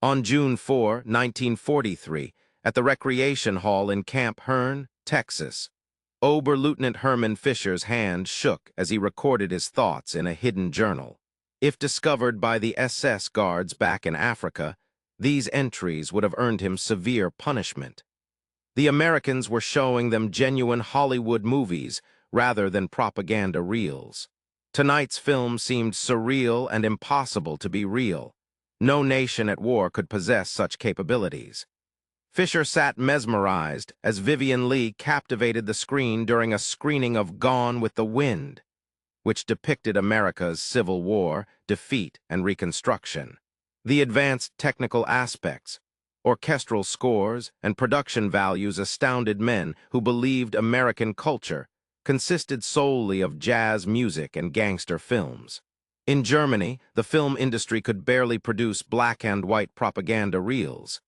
On June 4, 1943, at the Recreation Hall in Camp Hearn, Texas, Oberleutnant Herman Fischer's hand shook as he recorded his thoughts in a hidden journal. If discovered by the SS guards back in Africa, these entries would have earned him severe punishment. The Americans were showing them genuine Hollywood movies rather than propaganda reels. Tonight's film seemed surreal and impossible to be real. No nation at war could possess such capabilities. Fischer sat mesmerized as Vivian Leigh captivated the screen during a screening of Gone with the Wind, which depicted America's Civil War, defeat, and reconstruction. The advanced technical aspects, orchestral scores, and production values astounded men who believed American culture consisted solely of jazz music and gangster films. In Germany, the film industry could barely produce black and white propaganda reels.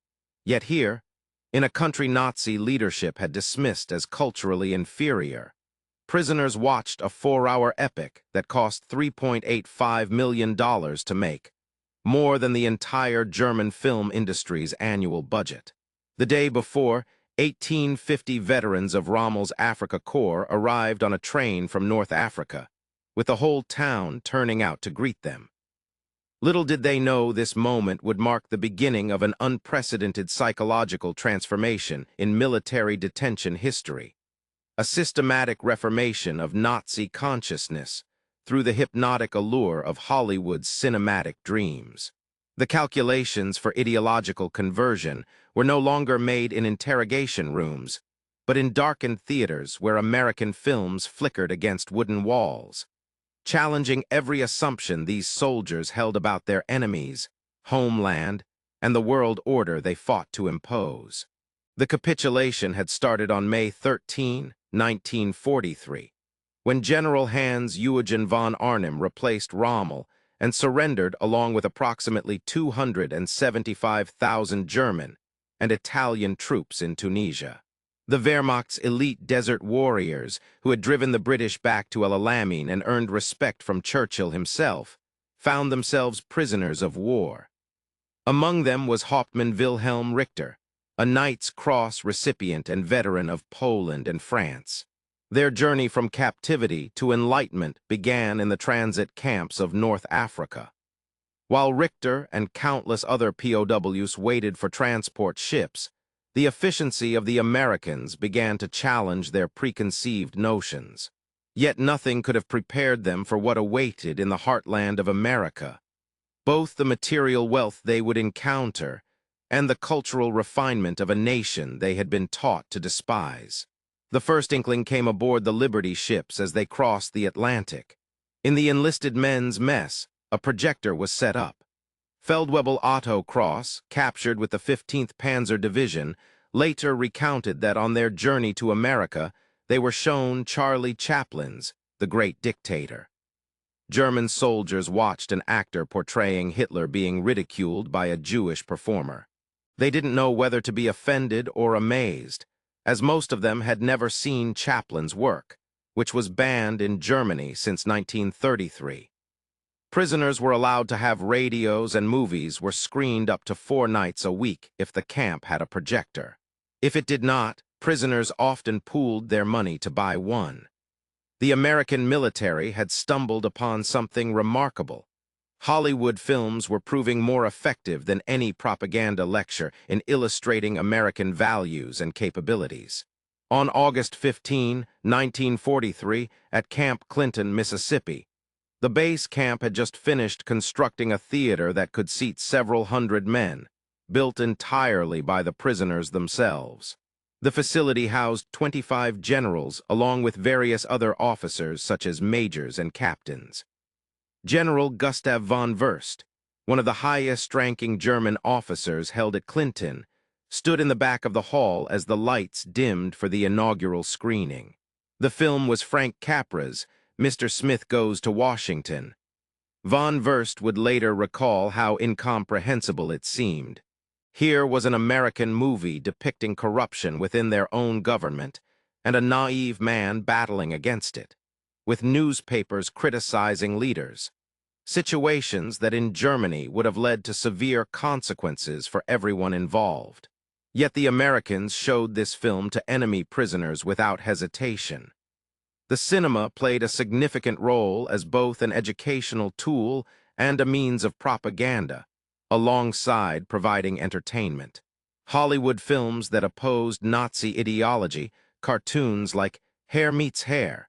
Yet here, in a country Nazi leadership had dismissed as culturally inferior, prisoners watched a 4-hour epic that cost $3.85 million to make, more than the entire German film industry's annual budget. The day before, 1850 veterans of Rommel's Afrika Korps arrived on a train from North Africa, with the whole town turning out to greet them. Little did they know this moment would mark the beginning of an unprecedented psychological transformation in military detention history, a systematic reformation of Nazi consciousness through the hypnotic allure of Hollywood's cinematic dreams. The calculations for ideological conversion were no longer made in interrogation rooms, but in darkened theaters where American films flickered against wooden walls, challenging every assumption these soldiers held about their enemies, homeland, and the world order they fought to impose. The capitulation had started on May 13, 1943, when General Hans Eugen von Arnim replaced Rommel and surrendered along with approximately 275,000 German and Italian troops in Tunisia. The Wehrmacht's elite desert warriors, who had driven the British back to El Alamein and earned respect from Churchill himself, found themselves prisoners of war. Among them was Hauptmann Wilhelm Richter, a Knight's Cross recipient and veteran of Poland and France. Their journey from captivity to enlightenment began in the transit camps of North Africa. While Richter and countless other POWs waited for transport ships, the efficiency of the Americans began to challenge their preconceived notions. Yet nothing could have prepared them for what awaited in the heartland of America, both the material wealth they would encounter and the cultural refinement of a nation they had been taught to despise. The first inkling came aboard the Liberty ships as they crossed the Atlantic. In the enlisted men's mess, a projector was set up. Feldwebel Otto Cross, captured with the 15th Panzer Division, later recounted that on their journey to America, they were shown Charlie Chaplin's The Great Dictator. German soldiers watched an actor portraying Hitler being ridiculed by a Jewish performer. They didn't know whether to be offended or amazed, as most of them had never seen Chaplin's work, which was banned in Germany since 1933. Prisoners were allowed to have radios, and movies were screened up to 4 nights a week if the camp had a projector. If it did not, prisoners often pooled their money to buy one. The American military had stumbled upon something remarkable. Hollywood films were proving more effective than any propaganda lecture in illustrating American values and capabilities. On August 15, 1943, at Camp Clinton, Mississippi, the base camp had just finished constructing a theater that could seat several hundred men, built entirely by the prisoners themselves. The facility housed 25 generals along with various other officers such as majors and captains. General Gustav von Verst, one of the highest-ranking German officers held at Clinton, stood in the back of the hall as the lights dimmed for the inaugural screening. The film was Frank Capra's Mr. Smith Goes to Washington. Von Verst would later recall how incomprehensible it seemed. Here was an American movie depicting corruption within their own government and a naive man battling against it, with newspapers criticizing leaders. situations that in Germany would have led to severe consequences for everyone involved. Yet the Americans showed this film to enemy prisoners without hesitation. The cinema played a significant role as both an educational tool and a means of propaganda, alongside providing entertainment. Hollywood films that opposed Nazi ideology, cartoons like Hair Meets Hair,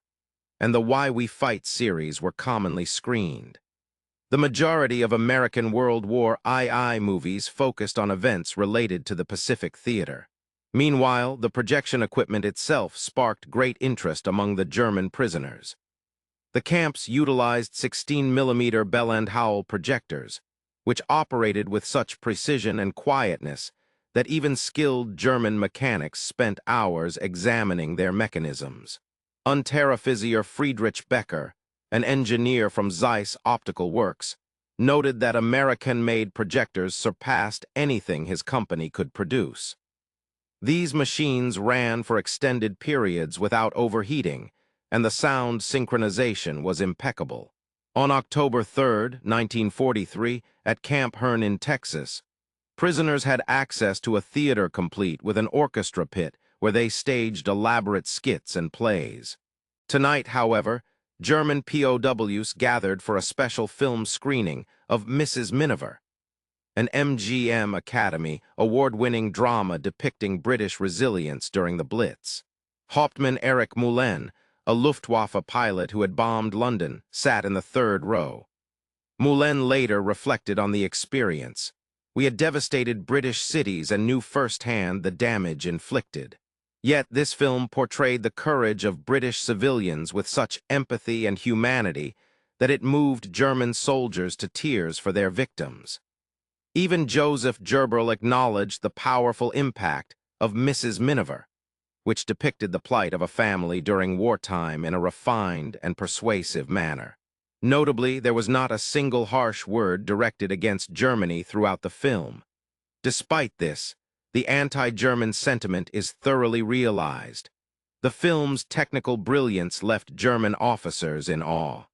and the Why We Fight series were commonly screened. The majority of American World War II movies focused on events related to the Pacific Theater. Meanwhile, the projection equipment itself sparked great interest among the German prisoners. The camps utilized 16mm Bell and Howell projectors, which operated with such precision and quietness that even skilled German mechanics spent hours examining their mechanisms. Unteroffizier Friedrich Becker, an engineer from Zeiss Optical Works, noted that American-made projectors surpassed anything his company could produce. These machines ran for extended periods without overheating, and the sound synchronization was impeccable. On October 3, 1943, at Camp Hearn in Texas, prisoners had access to a theater complete with an orchestra pit where they staged elaborate skits and plays. Tonight, however, German POWs gathered for a special film screening of Mrs. Miniver, an MGM Academy award-winning drama depicting British resilience during the Blitz. Hauptmann Erich Moulin, a Luftwaffe pilot who had bombed London, sat in the third row. Moulin later reflected on the experience. "We had devastated British cities and knew firsthand the damage inflicted. Yet this film portrayed the courage of British civilians with such empathy and humanity that it moved German soldiers to tears for their victims." Even Joseph Gerberl acknowledged the powerful impact of Mrs. Miniver, which depicted the plight of a family during wartime in a refined and persuasive manner. Notably, there was not a single harsh word directed against Germany throughout the film. Despite this, the anti-German sentiment is thoroughly realized. The film's technical brilliance left German officers in awe.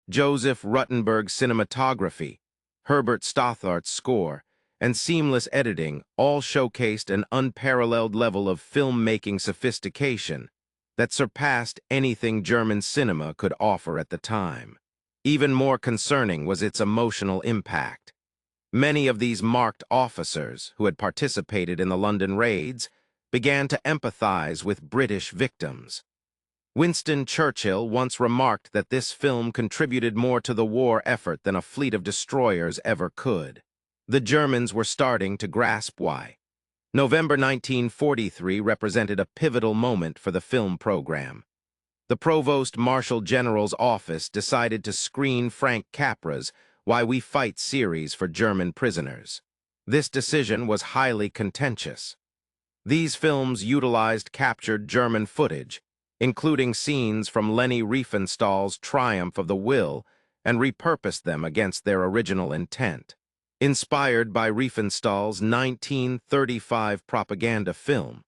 Joseph Ruttenberg's cinematography, Herbert Stothart's score, and seamless editing all showcased an unparalleled level of filmmaking sophistication that surpassed anything German cinema could offer at the time. Even more concerning was its emotional impact. Many of these marked officers, who had participated in the London raids, began to empathize with British victims. Winston Churchill once remarked that this film contributed more to the war effort than a fleet of destroyers ever could. The Germans were starting to grasp why. November 1943 represented a pivotal moment for the film program. The Provost Marshal General's office decided to screen Frank Capra's Why We Fight series for German prisoners. This decision was highly contentious. These films utilized captured German footage, including scenes from Leni Riefenstahl's Triumph of the Will, and repurposed them against their original intent. Inspired by Riefenstahl's 1935 propaganda film,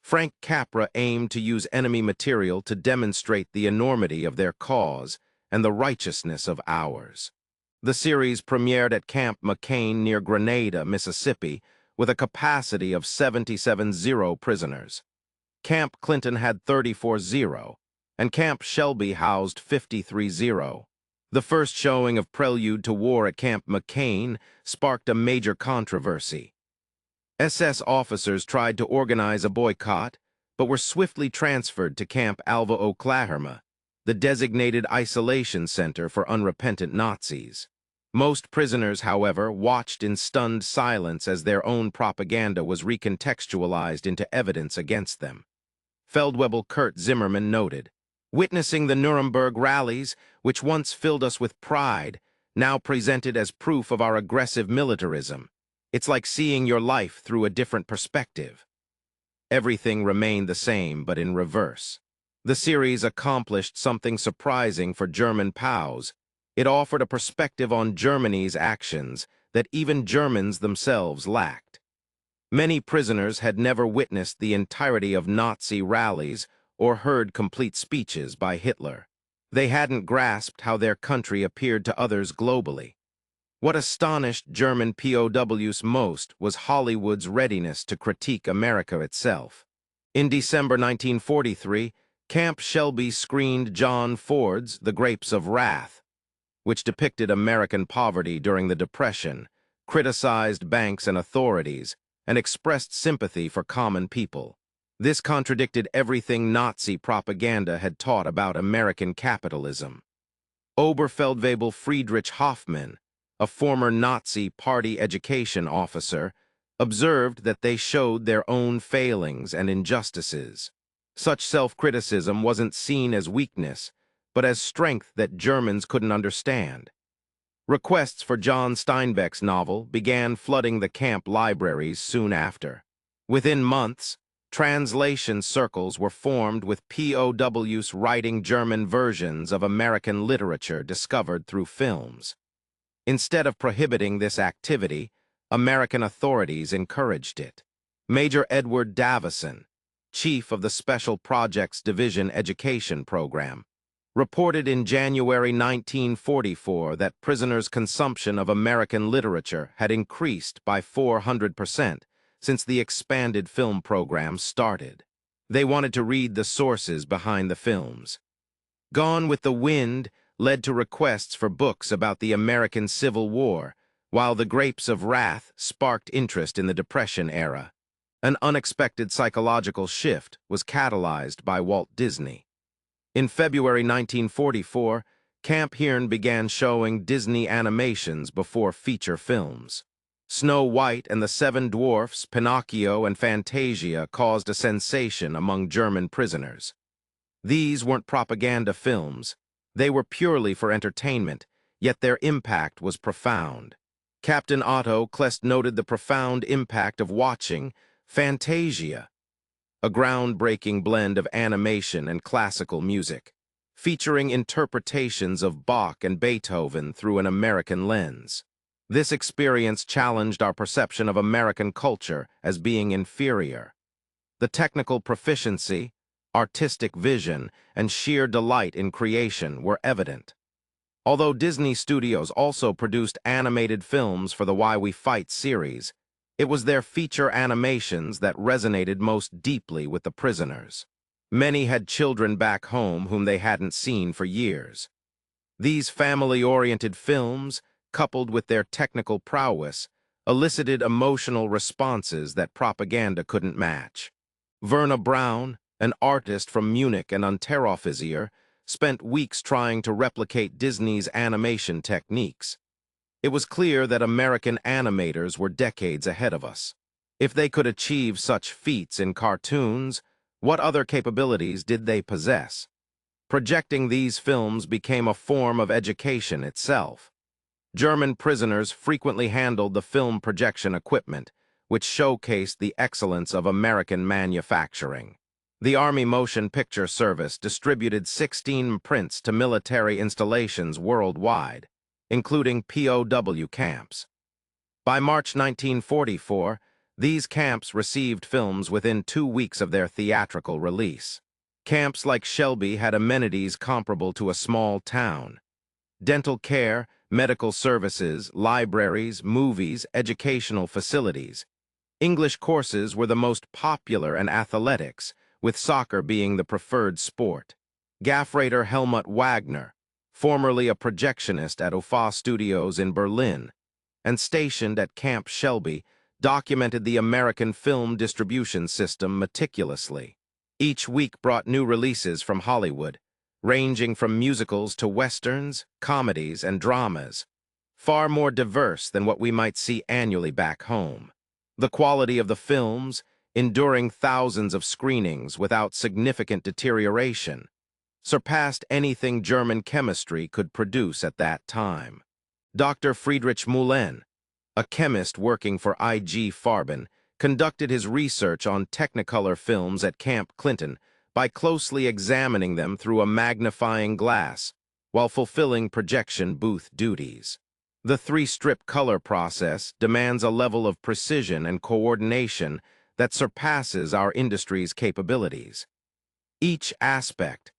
Frank Capra aimed to use enemy material to demonstrate the enormity of their cause and the righteousness of ours. The series premiered at Camp McCain near Grenada, Mississippi, with a capacity of 77 prisoners. Camp Clinton had 34, and Camp Shelby housed 53. The first showing of Prelude to War at Camp McCain sparked a major controversy. SS officers tried to organize a boycott, but were swiftly transferred to Camp Alva, Oklahoma, the designated isolation center for unrepentant Nazis. Most prisoners, however, watched in stunned silence as their own propaganda was recontextualized into evidence against them. Feldwebel Kurt Zimmermann noted, "Witnessing the Nuremberg rallies, which once filled us with pride, now presented as proof of our aggressive militarism. It's like seeing your life through a different perspective." Everything remained the same, but in reverse. The series accomplished something surprising for German POWs. It offered a perspective on Germany's actions that even Germans themselves lacked. Many prisoners had never witnessed the entirety of Nazi rallies or heard complete speeches by Hitler. They hadn't grasped how their country appeared to others globally. What astonished German POWs most was Hollywood's readiness to critique America itself. In December 1943, Camp Shelby screened John Ford's The Grapes of Wrath, which depicted American poverty during the Depression, criticized banks and authorities, and expressed sympathy for common people. This contradicted everything Nazi propaganda had taught about American capitalism. Oberfeldwebel Friedrich Hoffmann, a former Nazi party education officer, observed that they showed their own failings and injustices. Such self-criticism wasn't seen as weakness, but as strength that Germans couldn't understand. Requests for John Steinbeck's novel began flooding the camp libraries soon after. Within months, translation circles were formed with POWs writing German versions of American literature discovered through films. Instead of prohibiting this activity, American authorities encouraged it. Major Edward Davison, chief of the Special Projects Division Education Program, reported in January 1944 that prisoners' consumption of American literature had increased by 400% since the expanded film program started. They wanted to read the sources behind the films. Gone with the Wind led to requests for books about the American Civil War, while The Grapes of Wrath sparked interest in the Depression era. An unexpected psychological shift was catalyzed by Walt Disney. In February 1944, Camp Hearn began showing Disney animations before feature films. Snow White and the Seven Dwarfs, Pinocchio, and Fantasia caused a sensation among German prisoners. These weren't propaganda films. They were purely for entertainment, yet their impact was profound. Captain Otto Klest noted the profound impact of watching Fantasia, a groundbreaking blend of animation and classical music, featuring interpretations of Bach and Beethoven through an American lens. This experience challenged our perception of American culture as being inferior. The technical proficiency, artistic vision, and sheer delight in creation were evident. Although Disney Studios also produced animated films for the Why We Fight series, it was their feature animations that resonated most deeply with the prisoners. Many had children back home whom they hadn't seen for years. These family-oriented films, coupled with their technical prowess, elicited emotional responses that propaganda couldn't match. Verna Braun, an artist from Munich and Unteroffizier, spent weeks trying to replicate Disney's animation techniques. It was clear that American animators were decades ahead of us. If they could achieve such feats in cartoons, what other capabilities did they possess? Projecting these films became a form of education itself. German prisoners frequently handled the film projection equipment, which showcased the excellence of American manufacturing. The Army Motion Picture Service distributed 16 prints to military installations worldwide, including POW camps. By March 1944, these camps received films within 2 weeks of their theatrical release. Camps like Shelby had amenities comparable to a small town. Dental care, medical services, libraries, movies, educational facilities. English courses were the most popular, and athletics, with soccer being the preferred sport. Gaffrader Helmut Wagner, formerly a projectionist at UFA Studios in Berlin, and stationed at Camp Shelby, documented the American film distribution system meticulously. Each week brought new releases from Hollywood, ranging from musicals to westerns, comedies, and dramas, far more diverse than what we might see annually back home. The quality of the films, enduring thousands of screenings without significant deterioration, surpassed anything German chemistry could produce at that time. Dr. Friedrich Mühlen, a chemist working for IG Farben, conducted his research on Technicolor films at Camp Clinton by closely examining them through a magnifying glass while fulfilling projection booth duties. The 3-strip color process demands a level of precision and coordination that surpasses our industry's capabilities. Each aspect,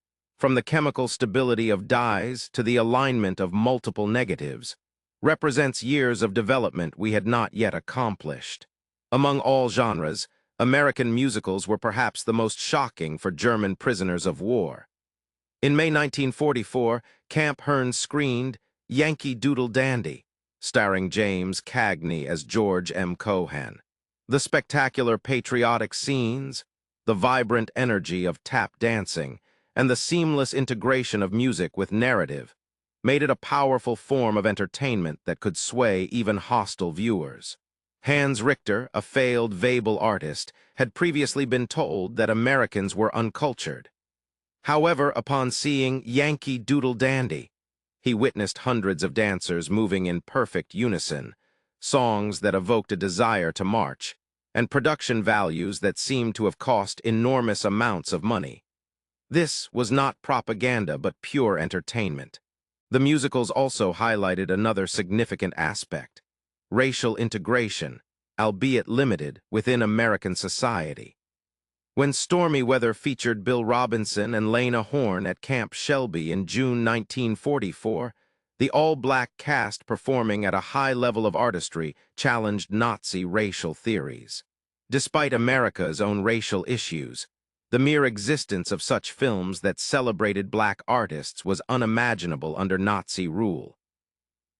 from the chemical stability of dyes to the alignment of multiple negatives, represents years of development we had not yet accomplished. Among all genres, American musicals were perhaps the most shocking for German prisoners of war. In May 1944, Camp Hearn screened Yankee Doodle Dandy, starring James Cagney as George M. Cohan. The spectacular patriotic scenes, the vibrant energy of tap dancing, and the seamless integration of music with narrative made it a powerful form of entertainment that could sway even hostile viewers. Hans Richter, a failed Weibull artist, had previously been told that Americans were uncultured. However, upon seeing Yankee Doodle Dandy, he witnessed hundreds of dancers moving in perfect unison, songs that evoked a desire to march, and production values that seemed to have cost enormous amounts of money. This was not propaganda but pure entertainment. The musicals also highlighted another significant aspect: racial integration, albeit limited, within American society. When Stormy Weather featured Bill Robinson and Lena Horne at Camp Shelby in June 1944, the all-black cast performing at a high level of artistry challenged Nazi racial theories. Despite America's own racial issues, the mere existence of such films that celebrated black artists was unimaginable under Nazi rule.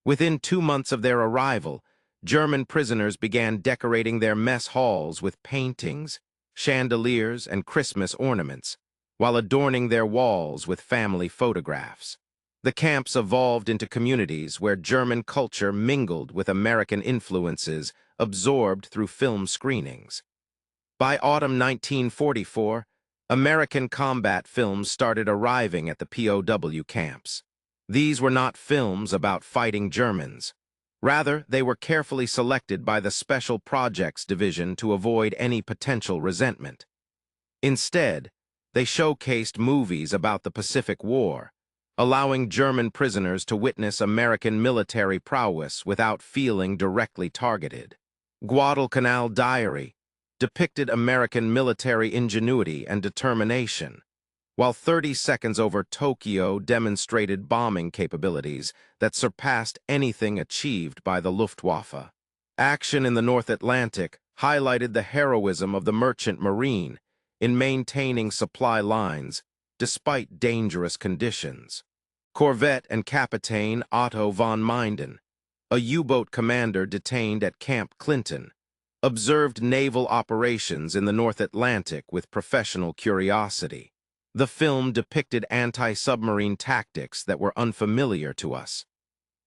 Within 2 months of their arrival, German prisoners began decorating their mess halls with paintings, chandeliers, and Christmas ornaments, while adorning their walls with family photographs. The camps evolved into communities where German culture mingled with American influences absorbed through film screenings. By autumn 1944, American combat films started arriving at the POW camps. These were not films about fighting Germans. Rather, they were carefully selected by the Special Projects Division to avoid any potential resentment. Instead, they showcased movies about the Pacific War, allowing German prisoners to witness American military prowess without feeling directly targeted. Guadalcanal Diary depicted American military ingenuity and determination, while 30 Seconds Over Tokyo demonstrated bombing capabilities that surpassed anything achieved by the Luftwaffe. Action in the North Atlantic highlighted the heroism of the merchant marine in maintaining supply lines despite dangerous conditions. Corvette and Captain Otto von Minden, a U-boat commander detained at Camp Clinton, observed naval operations in the North Atlantic with professional curiosity. The film depicted anti-submarine tactics that were unfamiliar to us.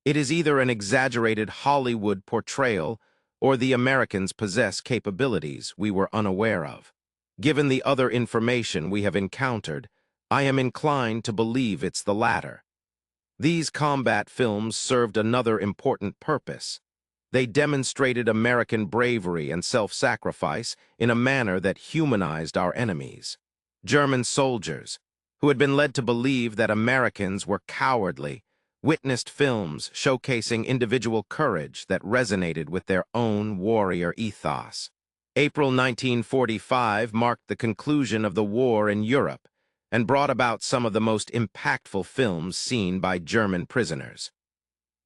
It is either an exaggerated Hollywood portrayal or the Americans possess capabilities we were unaware of. Given the other information we have encountered, I am inclined to believe it's the latter. These combat films served another important purpose. They demonstrated American bravery and self-sacrifice in a manner that humanized our enemies. German soldiers, who had been led to believe that Americans were cowardly, witnessed films showcasing individual courage that resonated with their own warrior ethos. April 1945 marked the conclusion of the war in Europe and brought about some of the most impactful films seen by German prisoners.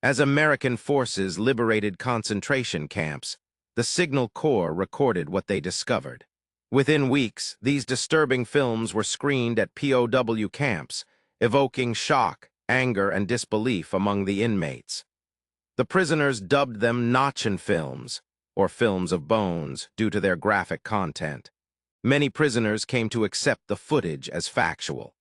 As American forces liberated concentration camps, the Signal Corps recorded what they discovered. Within weeks, these disturbing films were screened at POW camps, evoking shock, anger, and disbelief among the inmates. The prisoners dubbed them Nachen films, or films of bones, due to their graphic content. Many prisoners came to accept the footage as factual.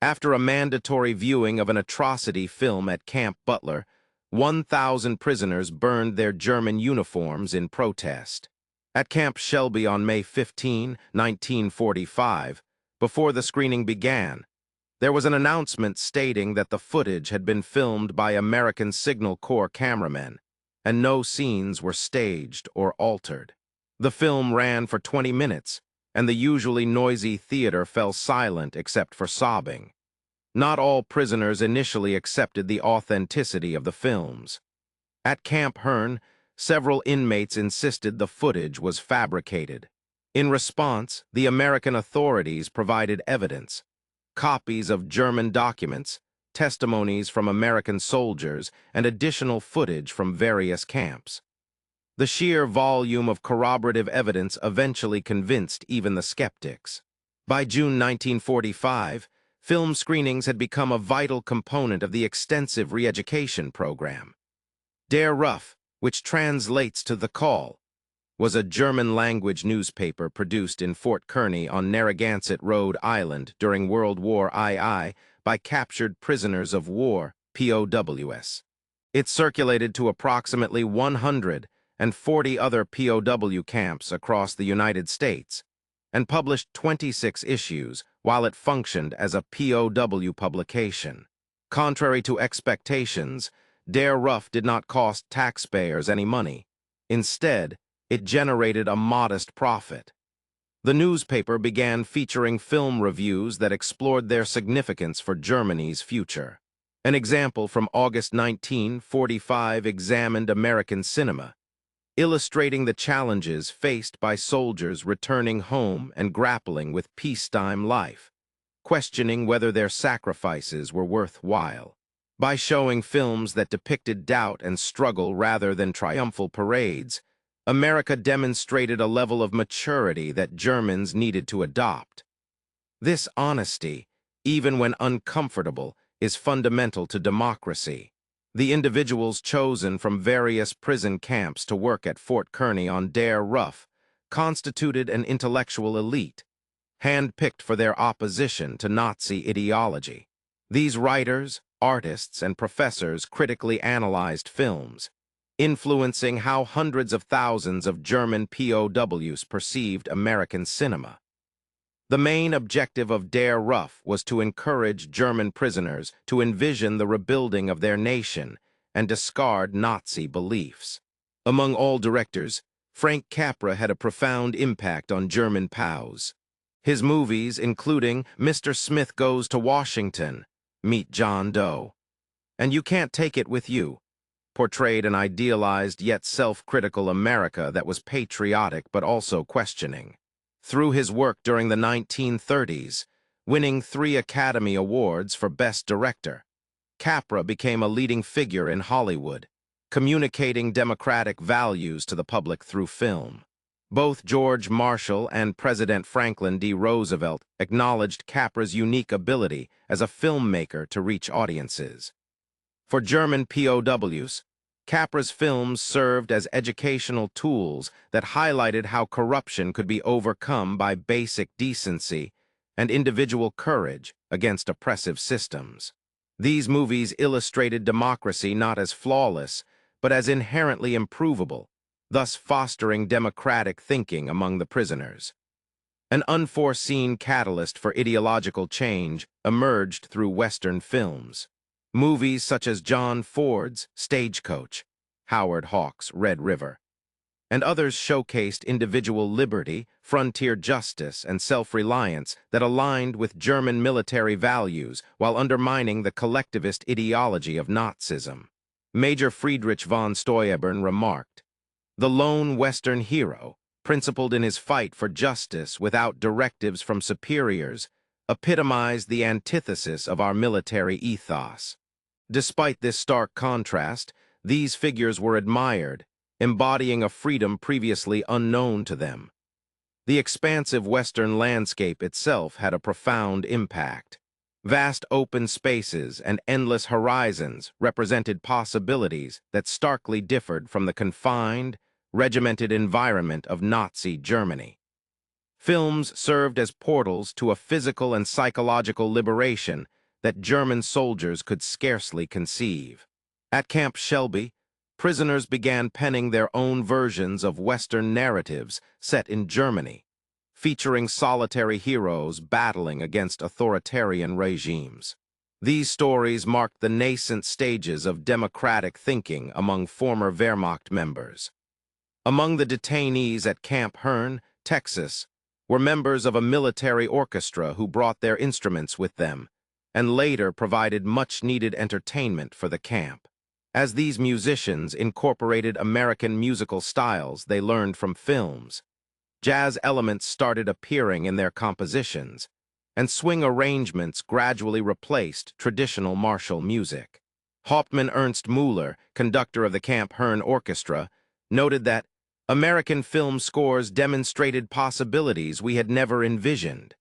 After a mandatory viewing of an atrocity film at Camp Butler, 1,000 prisoners burned their German uniforms in protest. At Camp Shelby on May 15, 1945, before the screening began, there was an announcement stating that the footage had been filmed by American Signal Corps cameramen, and no scenes were staged or altered. The film ran for 20 minutes, and the usually noisy theater fell silent except for sobbing. Not all prisoners initially accepted the authenticity of the films. At Camp Hearn, several inmates insisted the footage was fabricated. In response, the American authorities provided evidence. copies of German documents, testimonies from American soldiers, and additional footage from various camps. The sheer volume of corroborative evidence eventually convinced even the skeptics. By June 1945, film screenings had become a vital component of the extensive re-education program. Der Ruf, which translates to The Call, was a German-language newspaper produced in Fort Kearny on Narragansett, Rhode Island during World War II by captured prisoners of war, POWs. It circulated to approximately 140 other POW camps across the United States and published 26 issues while it functioned as a POW publication. Contrary to expectations, Der Ruf did not cost taxpayers any money. Instead, it generated a modest profit. The newspaper began featuring film reviews that explored their significance for Germany's future. An example from August 1945 examined American cinema, illustrating the challenges faced by soldiers returning home and grappling with peacetime life, questioning whether their sacrifices were worthwhile. By showing films that depicted doubt and struggle rather than triumphal parades, America demonstrated a level of maturity that Germans needed to adopt. This honesty, even when uncomfortable, is fundamental to democracy. The individuals chosen from various prison camps to work at Fort Kearny on Der Ruf constituted an intellectual elite, handpicked for their opposition to Nazi ideology. These writers, artists, and professors critically analyzed films, influencing how hundreds of thousands of German POWs perceived American cinema. The main objective of Der Ruf was to encourage German prisoners to envision the rebuilding of their nation and discard Nazi beliefs. Among all directors, Frank Capra had a profound impact on German POWs. His movies, including Mr. Smith Goes to Washington, Meet John Doe, and You Can't Take It With You, portrayed an idealized yet self-critical America that was patriotic but also questioning. Through his work during the 1930s, winning 3 Academy Awards for Best Director, Capra became a leading figure in Hollywood, communicating democratic values to the public through film. Both George Marshall and President Franklin D. Roosevelt acknowledged Capra's unique ability as a filmmaker to reach audiences. For German POWs, Capra's films served as educational tools that highlighted how corruption could be overcome by basic decency and individual courage against oppressive systems. These movies illustrated democracy not as flawless, but as inherently improvable, thus fostering democratic thinking among the prisoners. An unforeseen catalyst for ideological change emerged through Western films. Movies such as John Ford's Stagecoach, Howard Hawks' Red River, and others showcased individual liberty, frontier justice, and self-reliance that aligned with German military values while undermining the collectivist ideology of Nazism. Major Friedrich von Steuerbern remarked, "The lone Western hero, principled in his fight for justice without directives from superiors, epitomized the antithesis of our military ethos." Despite this stark contrast, these figures were admired, embodying a freedom previously unknown to them. The expansive Western landscape itself had a profound impact. Vast open spaces and endless horizons represented possibilities that starkly differed from the confined, regimented environment of Nazi Germany. Films served as portals to a physical and psychological liberation that German soldiers could scarcely conceive. At Camp Shelby, prisoners began penning their own versions of Western narratives set in Germany, featuring solitary heroes battling against authoritarian regimes. These stories marked the nascent stages of democratic thinking among former Wehrmacht members. Among the detainees at Camp Hearn, Texas, were members of a military orchestra who brought their instruments with them, and later provided much-needed entertainment for the camp. As these musicians incorporated American musical styles they learned from films, jazz elements started appearing in their compositions, and swing arrangements gradually replaced traditional martial music. Hauptmann Ernst Müller, conductor of the Camp Hern Orchestra, noted that American film scores demonstrated possibilities we had never envisioned.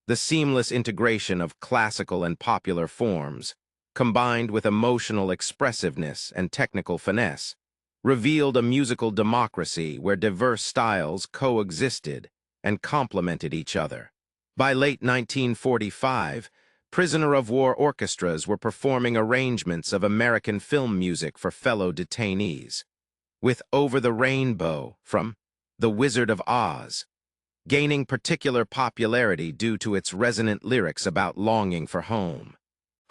The seamless integration of classical and popular forms, combined with emotional expressiveness and technical finesse, revealed a musical democracy where diverse styles coexisted and complemented each other. By late 1945, prisoner of war orchestras were performing arrangements of American film music for fellow detainees, with Over the Rainbow from The Wizard of Oz, gaining particular popularity due to its resonant lyrics about longing for home.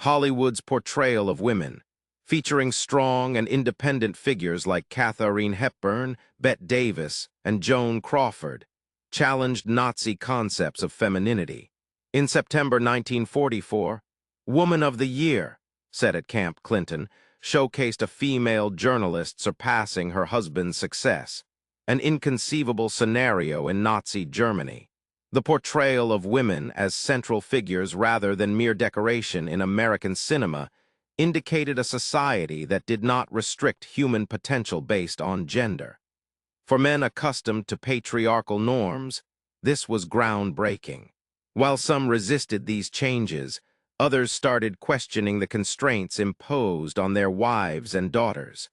Hollywood's portrayal of women, featuring strong and independent figures like Katharine Hepburn, Bette Davis, and Joan Crawford, challenged Nazi concepts of femininity. In September 1944, Woman of the Year, set at Camp Clinton, showcased a female journalist surpassing her husband's success, an inconceivable scenario in Nazi Germany. The portrayal of women as central figures rather than mere decoration in American cinema indicated a society that did not restrict human potential based on gender. For men accustomed to patriarchal norms, this was groundbreaking. While some resisted these changes, others started questioning the constraints imposed on their wives and daughters.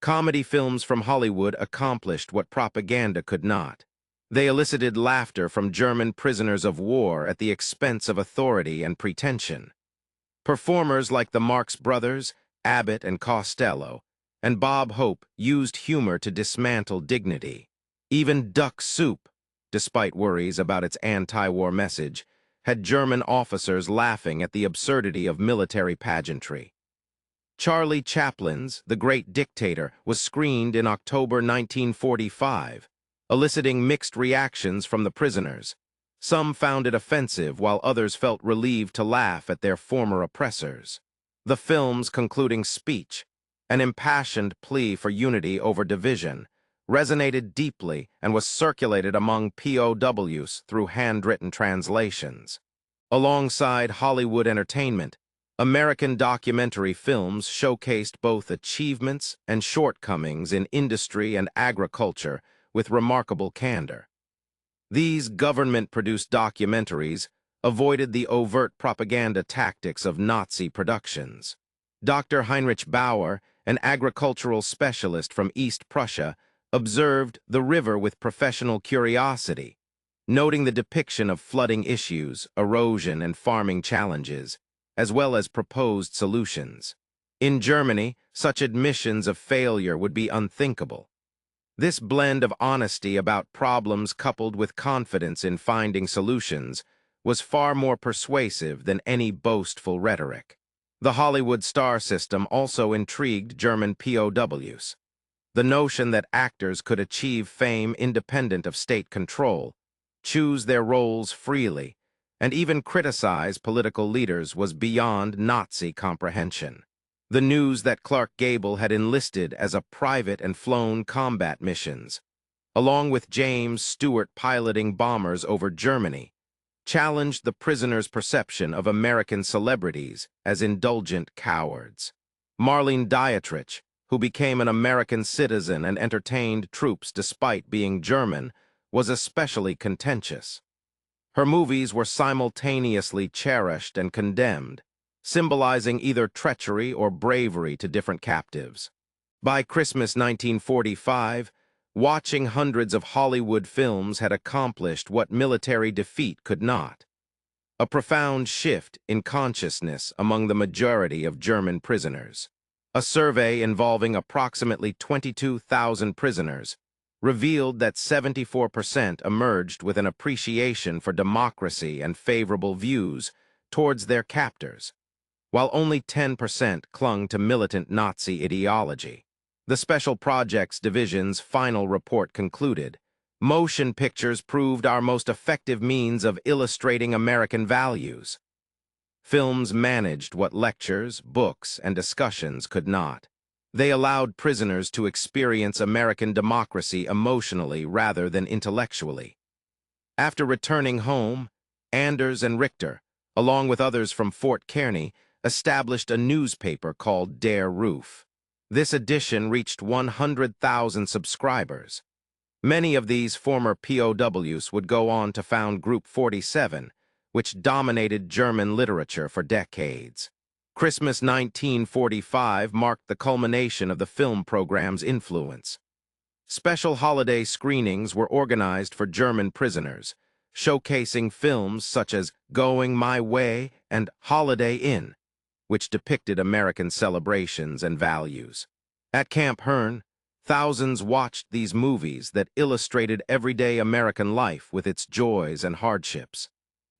Comedy films from Hollywood accomplished what propaganda could not. They elicited laughter from German prisoners of war at the expense of authority and pretension. Performers like the Marx Brothers, Abbott and Costello, and Bob Hope used humor to dismantle dignity. Even Duck Soup, despite worries about its anti-war message, had German officers laughing at the absurdity of military pageantry. Charlie Chaplin's The Great Dictator was screened in October 1945, eliciting mixed reactions from the prisoners. Some found it offensive, while others felt relieved to laugh at their former oppressors. The film's concluding speech, an impassioned plea for unity over division, resonated deeply and was circulated among POWs through handwritten translations. Alongside Hollywood entertainment, American documentary films showcased both achievements and shortcomings in industry and agriculture with remarkable candor. These government-produced documentaries avoided the overt propaganda tactics of Nazi productions. Dr. Heinrich Bauer, an agricultural specialist from East Prussia, observed the river with professional curiosity, noting the depiction of flooding issues, erosion, and farming challenges, as well as proposed solutions. In Germany, such admissions of failure would be unthinkable. This blend of honesty about problems coupled with confidence in finding solutions was far more persuasive than any boastful rhetoric. The Hollywood star system also intrigued German POWs. The notion that actors could achieve fame independent of state control, choose their roles freely, and even criticize political leaders was beyond Nazi comprehension. The news that Clark Gable had enlisted as a private and flown combat missions, along with James Stewart piloting bombers over Germany, challenged the prisoners' perception of American celebrities as indulgent cowards. Marlene Dietrich, who became an American citizen and entertained troops despite being German, was especially contentious. Her movies were simultaneously cherished and condemned, symbolizing either treachery or bravery to different captives. By Christmas 1945, watching hundreds of Hollywood films had accomplished what military defeat could not: a profound shift in consciousness among the majority of German prisoners. A survey involving approximately 22,000 prisoners revealed that 74% emerged with an appreciation for democracy and favorable views towards their captors, while only 10% clung to militant Nazi ideology. The Special Projects Division's final report concluded, "Motion pictures proved our most effective means of illustrating American values." Films managed what lectures, books, and discussions could not. They allowed prisoners to experience American democracy emotionally rather than intellectually. After returning home, Anders and Richter, along with others from Fort Kearny, established a newspaper called Der Ruf. This edition reached 100,000 subscribers. Many of these former POWs would go on to found Group 47, which dominated German literature for decades. Christmas 1945 marked the culmination of the film program's influence. Special holiday screenings were organized for German prisoners, showcasing films such as Going My Way and Holiday Inn, which depicted American celebrations and values. At Camp Hearn, thousands watched these movies that illustrated everyday American life with its joys and hardships.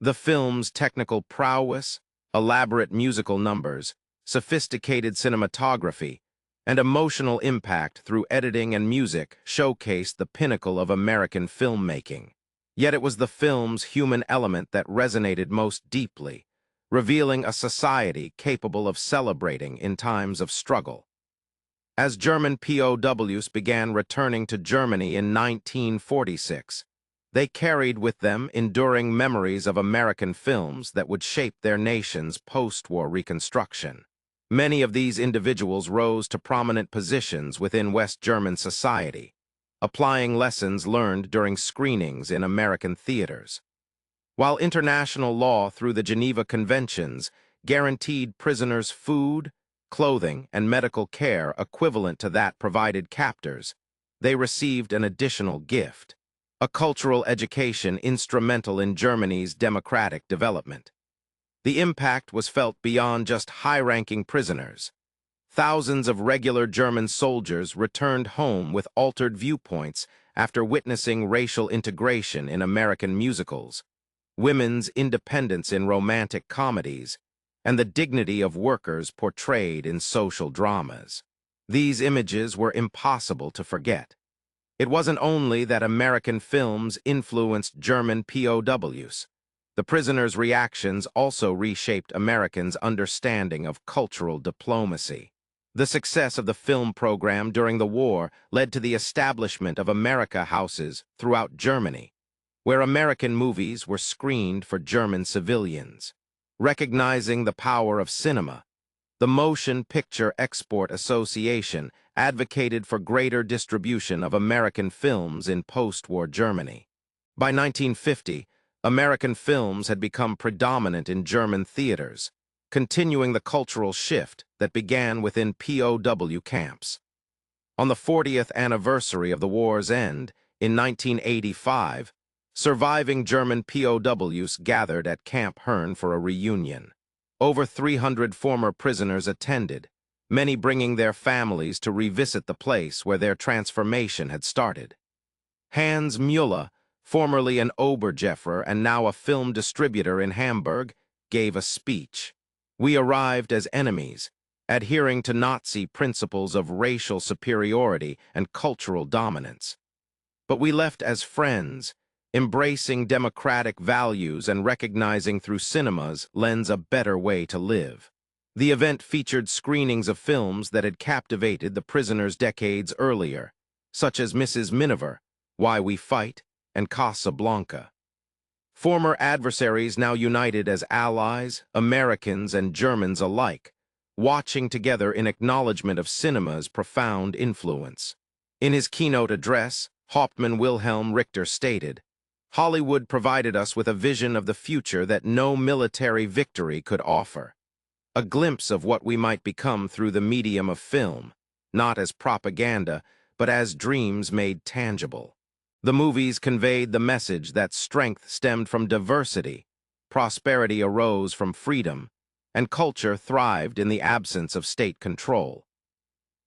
The film's technical prowess, elaborate musical numbers, sophisticated cinematography, and emotional impact through editing and music showcased the pinnacle of American filmmaking. Yet it was the film's human element that resonated most deeply, revealing a society capable of celebrating in times of struggle. As German POWs began returning to Germany in 1946, they carried with them enduring memories of American films that would shape their nation's post-war reconstruction. Many of these individuals rose to prominent positions within West German society, applying lessons learned during screenings in American theaters. While international law through the Geneva Conventions guaranteed prisoners food, clothing, and medical care equivalent to that provided captors, they received an additional gift: a cultural education instrumental in Germany's democratic development. The impact was felt beyond just high-ranking prisoners. Thousands of regular German soldiers returned home with altered viewpoints after witnessing racial integration in American musicals, women's independence in romantic comedies, and the dignity of workers portrayed in social dramas. These images were impossible to forget. It wasn't only that American films influenced German POWs. The prisoners' reactions also reshaped Americans' understanding of cultural diplomacy. The success of the film program during the war led to the establishment of America houses throughout Germany, where American movies were screened for German civilians. Recognizing the power of cinema, the Motion Picture Export Association advocated for greater distribution of American films in post-war Germany. By 1950, American films had become predominant in German theaters, continuing the cultural shift that began within POW camps. On the 40th anniversary of the war's end, in 1985, surviving German POWs gathered at Camp Hearn for a reunion. Over 300 former prisoners attended, many bringing their families to revisit the place where their transformation had started. Hans Müller, formerly an Obergeffer and now a film distributor in Hamburg, gave a speech. "We arrived as enemies, adhering to Nazi principles of racial superiority and cultural dominance. But we left as friends, embracing democratic values and recognizing through cinema's lens a better way to live." The event featured screenings of films that had captivated the prisoners decades earlier, such as Mrs. Miniver, Why We Fight, and Casablanca. Former adversaries now united as allies, Americans and Germans alike, watching together in acknowledgement of cinema's profound influence. In his keynote address, Hauptmann Wilhelm Richter stated, "Hollywood provided us with a vision of the future that no military victory could offer. A glimpse of what we might become through the medium of film, not as propaganda, but as dreams made tangible." The movies conveyed the message that strength stemmed from diversity, prosperity arose from freedom, and culture thrived in the absence of state control.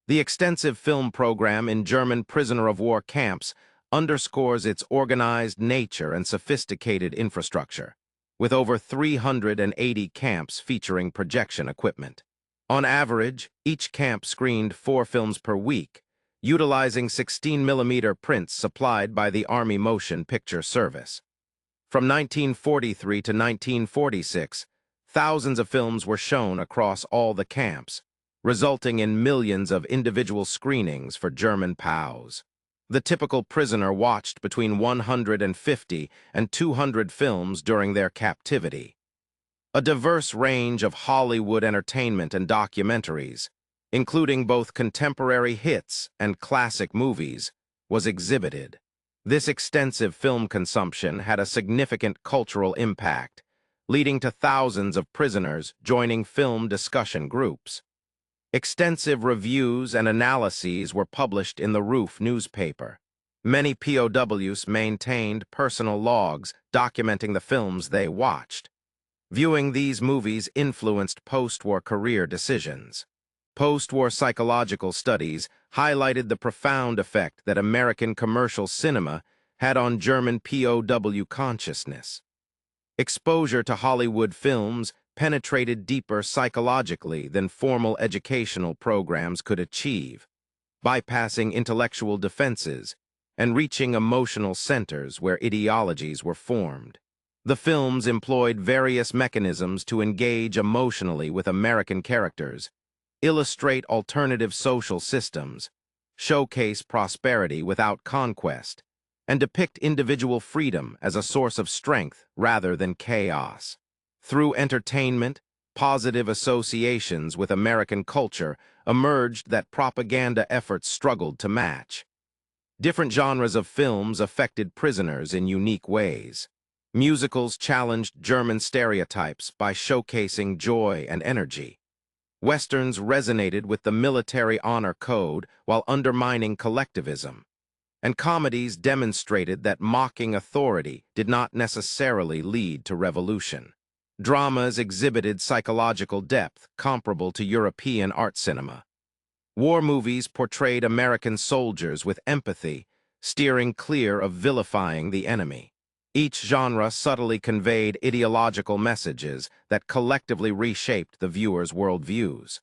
The extensive film program in German prisoner-of-war camps underscores its organized nature and sophisticated infrastructure, with over 380 camps featuring projection equipment. On average, each camp screened 4 films per week, utilizing 16mm prints supplied by the Army Motion Picture Service. From 1943 to 1946, thousands of films were shown across all the camps, resulting in millions of individual screenings for German POWs. The typical prisoner watched between 150 and 200 films during their captivity. A diverse range of Hollywood entertainment and documentaries, including both contemporary hits and classic movies, was exhibited. This extensive film consumption had a significant cultural impact, leading to thousands of prisoners joining film discussion groups. Extensive reviews and analyses were published in the Roof newspaper. Many POWs maintained personal logs documenting the films they watched. Viewing these movies influenced post-war career decisions. Post-war psychological studies highlighted the profound effect that American commercial cinema had on German POW consciousness. Exposure to Hollywood films penetrated deeper psychologically than formal educational programs could achieve, bypassing intellectual defenses and reaching emotional centers where ideologies were formed. The films employed various mechanisms to engage emotionally with American characters, illustrate alternative social systems, showcase prosperity without conquest, and depict individual freedom as a source of strength rather than chaos. Through entertainment, positive associations with American culture emerged that propaganda efforts struggled to match. Different genres of films affected prisoners in unique ways. Musicals challenged German stereotypes by showcasing joy and energy. Westerns resonated with the military honor code while undermining collectivism. And comedies demonstrated that mocking authority did not necessarily lead to revolution. Dramas exhibited psychological depth comparable to European art cinema. War movies portrayed American soldiers with empathy, steering clear of vilifying the enemy. Each genre subtly conveyed ideological messages that collectively reshaped the viewer's worldviews.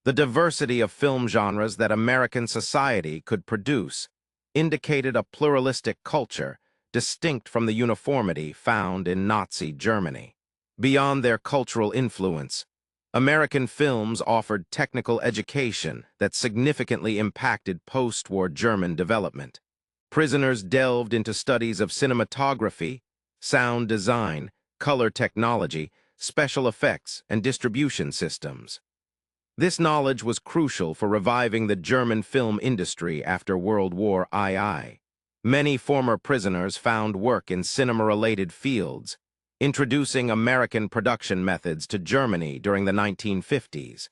The diversity of film genres that American society could produce indicated a pluralistic culture distinct from the uniformity found in Nazi Germany. Beyond their cultural influence, American films offered technical education that significantly impacted post-war German development. Prisoners delved into studies of cinematography, sound design, color technology, special effects, and distribution systems. This knowledge was crucial for reviving the German film industry after World War II. Many former prisoners found work in cinema-related fields, introducing American production methods to Germany during the 1950s.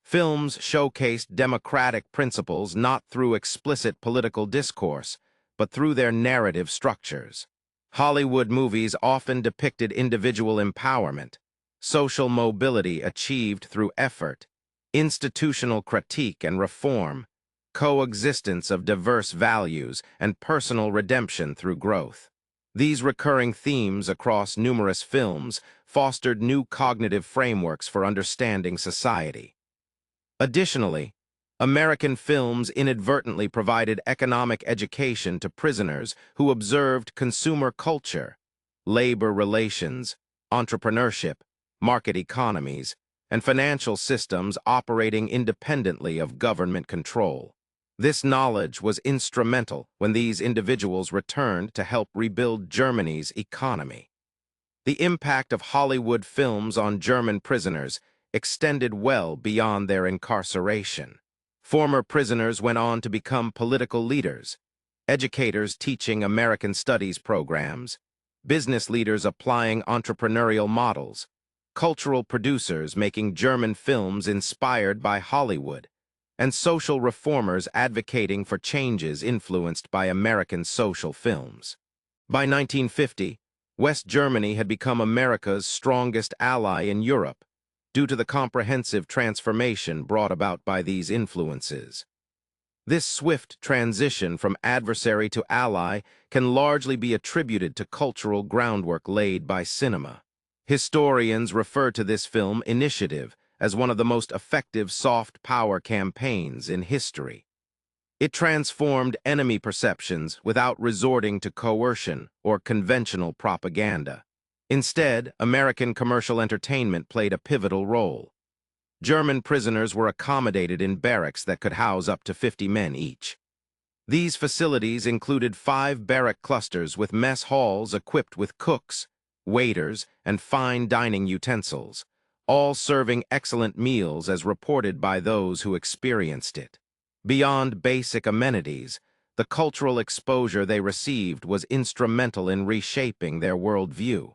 Films showcased democratic principles not through explicit political discourse, but through their narrative structures. Hollywood movies often depicted individual empowerment, social mobility achieved through effort, institutional critique and reform, coexistence of diverse values, and personal redemption through growth. These recurring themes across numerous films fostered new cognitive frameworks for understanding society. Additionally, American films inadvertently provided economic education to prisoners who observed consumer culture, labor relations, entrepreneurship, market economies, and financial systems operating independently of government control. This knowledge was instrumental when these individuals returned to help rebuild Germany's economy. The impact of Hollywood films on German prisoners extended well beyond their incarceration. Former prisoners went on to become political leaders, educators teaching American studies programs, business leaders applying entrepreneurial models, cultural producers making German films inspired by Hollywood, and social reformers advocating for changes influenced by American social films. By 1950, West Germany had become America's strongest ally in Europe, due to the comprehensive transformation brought about by these influences. This swift transition from adversary to ally can largely be attributed to cultural groundwork laid by cinema. Historians refer to this film initiative as one of the most effective soft power campaigns in history. It transformed enemy perceptions without resorting to coercion or conventional propaganda. Instead, American commercial entertainment played a pivotal role. German prisoners were accommodated in barracks that could house up to 50 men each. These facilities included 5 barrack clusters with mess halls equipped with cooks, waiters, and fine dining utensils, all serving excellent meals as reported by those who experienced it. Beyond basic amenities, the cultural exposure they received was instrumental in reshaping their worldview.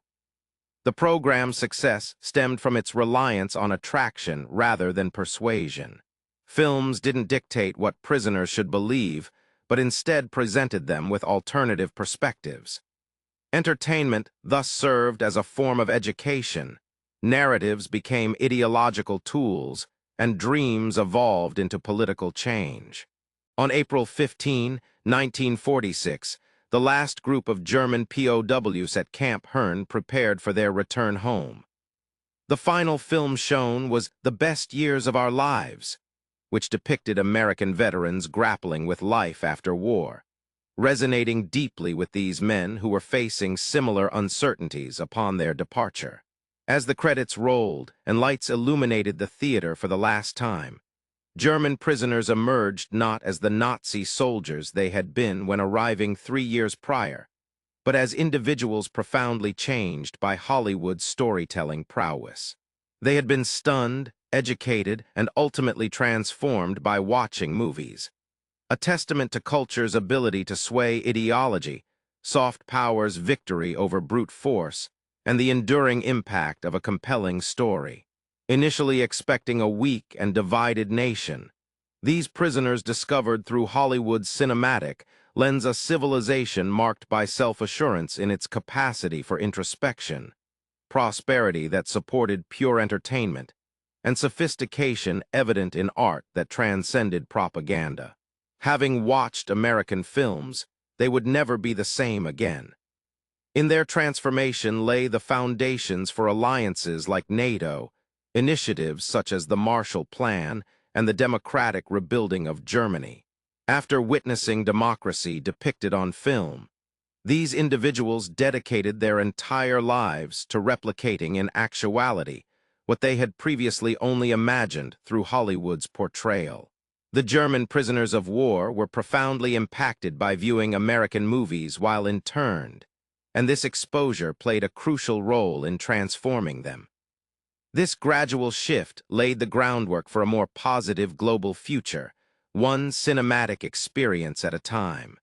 The program's success stemmed from its reliance on attraction rather than persuasion. Films didn't dictate what prisoners should believe, but instead presented them with alternative perspectives. Entertainment thus served as a form of education, narratives became ideological tools, and dreams evolved into political change. On April 15, 1946, the last group of German POWs at Camp Herne prepared for their return home. The final film shown was The Best Years of Our Lives, which depicted American veterans grappling with life after war, resonating deeply with these men who were facing similar uncertainties upon their departure. As the credits rolled and lights illuminated the theater for the last time, German prisoners emerged not as the Nazi soldiers they had been when arriving 3 years prior, but as individuals profoundly changed by Hollywood's storytelling prowess. They had been stunned, educated, and ultimately transformed by watching movies. A testament to culture's ability to sway ideology, soft power's victory over brute force, and the enduring impact of a compelling story. Initially expecting a weak and divided nation, these prisoners discovered through Hollywood's cinematic lens a civilization marked by self-assurance in its capacity for introspection, prosperity that supported pure entertainment, and sophistication evident in art that transcended propaganda. Having watched American films, they would never be the same again. In their transformation lay the foundations for alliances like NATO, initiatives such as the Marshall Plan, and the democratic rebuilding of Germany. After witnessing democracy depicted on film, these individuals dedicated their entire lives to replicating in actuality what they had previously only imagined through Hollywood's portrayal. The German prisoners of war were profoundly impacted by viewing American movies while interned, and this exposure played a crucial role in transforming them. This gradual shift laid the groundwork for a more positive global future, one cinematic experience at a time.